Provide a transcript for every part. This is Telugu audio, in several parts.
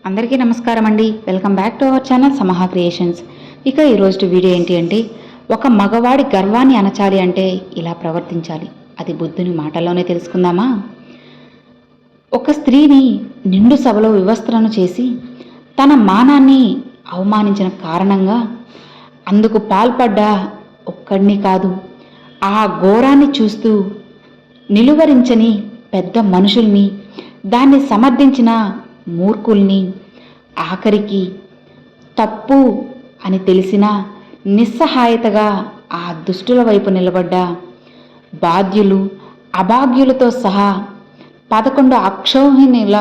అందరికీ నమస్కారం అండి. Welcome back to our channel Samaha creations. ఇక ఈరోజు వీడియో ఏంటి అంటే, ఒక మగవాడి గర్వాన్ని అణచాలి అంటే ఇలా ప్రవర్తించాలి. అది బుద్ధుని మాటల్లోనే తెలుసుకుందామా? ఒక స్త్రీని నిండు సభలో వివస్త్రను చేసి తన మానాన్ని అవమానించిన కారణంగా అందుకు పాల్పడ్డ ఒక్కడిని కాదు, ఆ ఘోరాన్ని చూస్తూ నిలువరించని పెద్ద మనుషుల్ని, దాన్ని సమర్థించిన మూర్ఖుల్ని, ఆఖరికి తప్పు అని తెలిసినా నిస్సహాయతగా ఆ దుష్టుల వైపు నిలబడ్డ బాధ్యులు, అభాగ్యులతో సహా 11 అక్షౌహిణుల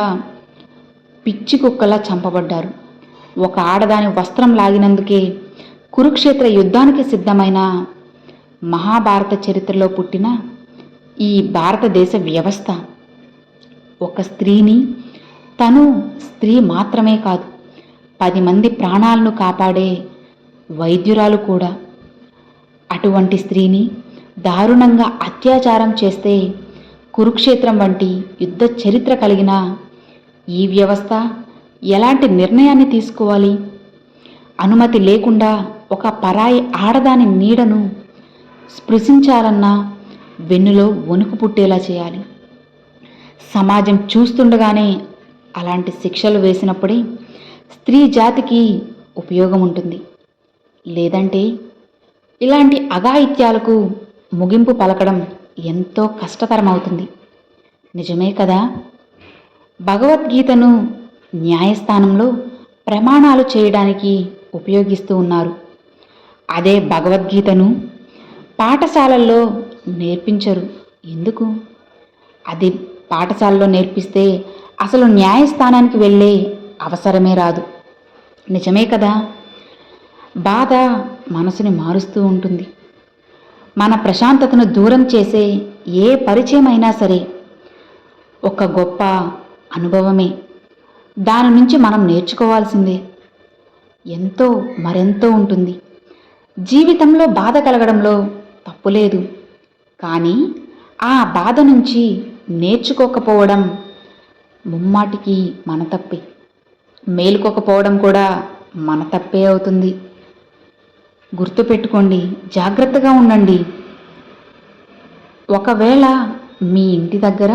పిచ్చి కుక్కలా చంపబడ్డారు. ఒక ఆడదాని వస్త్రం లాగినందుకే కురుక్షేత్ర యుద్ధానికి సిద్ధమైన మహాభారత చరిత్రలో పుట్టిన ఈ భారతదేశ వ్యవస్థ ఒక స్త్రీని, తను స్త్రీ మాత్రమే కాదు 10 మంది ప్రాణాలను కాపాడే వైద్యురాలు కూడా, అటువంటి స్త్రీని దారుణంగా అత్యాచారం చేస్తే కురుక్షేత్రం వంటి యుద్ధ చరిత్ర కలిగిన ఈ వ్యవస్థ ఎలాంటి నిర్ణయాన్ని తీసుకోవాలి? అనుమతి లేకుండా ఒక పరాయి ఆడదాని నీడను స్పృశించాలన్నా వెన్నులో వణుకు పుట్టేలా చేయాలి. సమాజం చూస్తుండగానే అలాంటి శిక్షలు వేసినప్పుడే స్త్రీ జాతికి ఉపయోగం ఉంటుంది. లేదంటే ఇలాంటి అఘాయిత్యాలకు ముగింపు పలకడం ఎంతో కష్టతరమవుతుంది. నిజమే కదా? భగవద్గీతను న్యాయస్థానంలో ప్రమాణాలు చేయడానికి ఉపయోగిస్తూ ఉన్నారు. అదే భగవద్గీతను పాఠశాలల్లో నేర్పించరు. ఎందుకు? అది పాఠశాలలో నేర్పిస్తే అసలు న్యాయస్థానానికి వెళ్ళే అవసరమే రాదు. నిజమే కదా? బాధ మనసుని మారుస్తూ ఉంటుంది. మన ప్రశాంతతను దూరం చేసే ఏ పరిచయం అయినా సరే ఒక గొప్ప అనుభవమే. దాని నుంచి మనం నేర్చుకోవాల్సిందే ఎంతో మరెంతో ఉంటుంది. జీవితంలో బాధ కలగడంలో తప్పులేదు, కానీ ఆ బాధ నుంచి నేర్చుకోకపోవడం ముమ్మాటికి మన తప్పే. మేలుకోకపోవడం కూడా మన తప్పే అవుతుంది. గుర్తుపెట్టుకోండి, జాగ్రత్తగా ఉండండి. ఒకవేళ మీ ఇంటి దగ్గర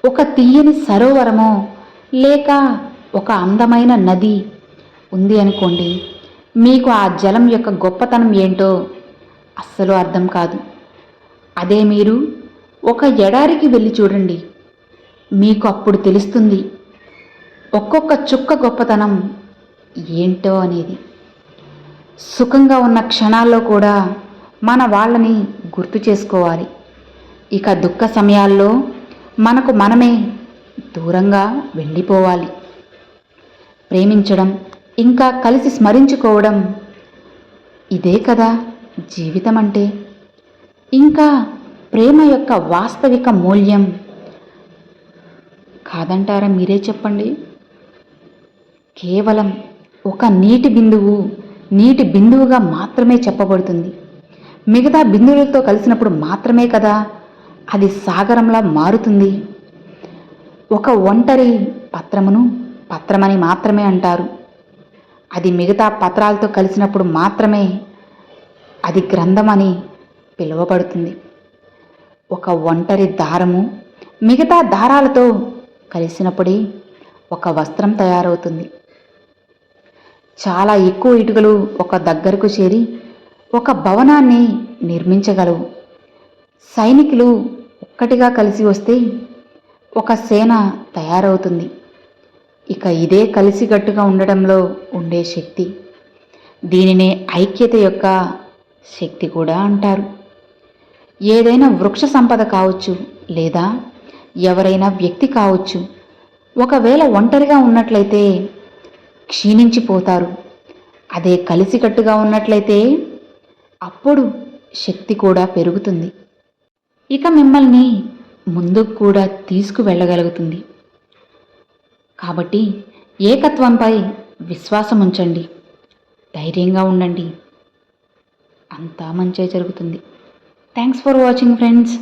ఒక తీయని సరోవరమో లేక ఒక అందమైన నది ఉంది అనుకోండి, మీకు ఆ జలం యొక్క గొప్పతనం ఏంటో అస్సలు అర్థం కాదు. అదే మీరు ఒక ఎడారికి వెళ్ళి చూడండి, మీకు అప్పుడు తెలుస్తుంది ఒక్కొక్క చుక్క గొప్పతనం ఏంటో అనేది. సుఖంగా ఉన్న క్షణాల్లో కూడా మన వాళ్ళని గుర్తు చేసుకోవాలి. ఇక దుఃఖ సమయాల్లో మనకు మనమే దూరంగా వెళ్ళిపోవాలి. ప్రేమించడం, ఇంకా కలిసి స్మరించుకోవడం, ఇదే కదా జీవితం అంటే. ఇంకా ప్రేమ యొక్క వాస్తవిక మూల్యం కాదంటారా? మీరే చెప్పండి. కేవలం ఒక నీటి బిందువుగా మాత్రమే చెప్పబడుతుంది. మిగతా బిందువులతో కలిసినప్పుడు మాత్రమే కదా అది సాగరంలా మారుతుంది. ఒక ఒంటరి పత్రమును పత్రమని మాత్రమే అంటారు. అది మిగతా పత్రాలతో కలిసినప్పుడు మాత్రమే అది గ్రంథమని పిలువబడుతుంది. ఒక ఒంటరి దారము మిగతా దారాలతో కలిసినప్పుడే ఒక వస్త్రం తయారవుతుంది. చాలా ఎక్కువ ఇటుకలు ఒక దగ్గరకు చేరి ఒక భవనాన్ని నిర్మించగలవు. సైనికులు ఒక్కటిగా కలిసి వస్తే ఒక సేన తయారవుతుంది. ఇక ఇదే కలిసికట్టుగా ఉండడంలో ఉండే శక్తి. దీనినే ఐక్యత యొక్క శక్తి కూడా అంటారు. ఏదైనా వృక్ష సంపద కావచ్చు, లేదా ఎవరైనా వ్యక్తి కావచ్చు, ఒకవేళ ఒంటరిగా ఉన్నట్లయితే క్షీణించిపోతారు. అదే కలిసికట్టుగా ఉన్నట్లయితే అప్పుడు శక్తి కూడా పెరుగుతుంది. ఇక మిమ్మల్ని ముందుకు కూడా తీసుకువెళ్ళగలుగుతుంది. కాబట్టి ఏకత్వంపై విశ్వాసం ఉంచండి, ధైర్యంగా ఉండండి, అంతా మంచే జరుగుతుంది. Thanks for watching friends.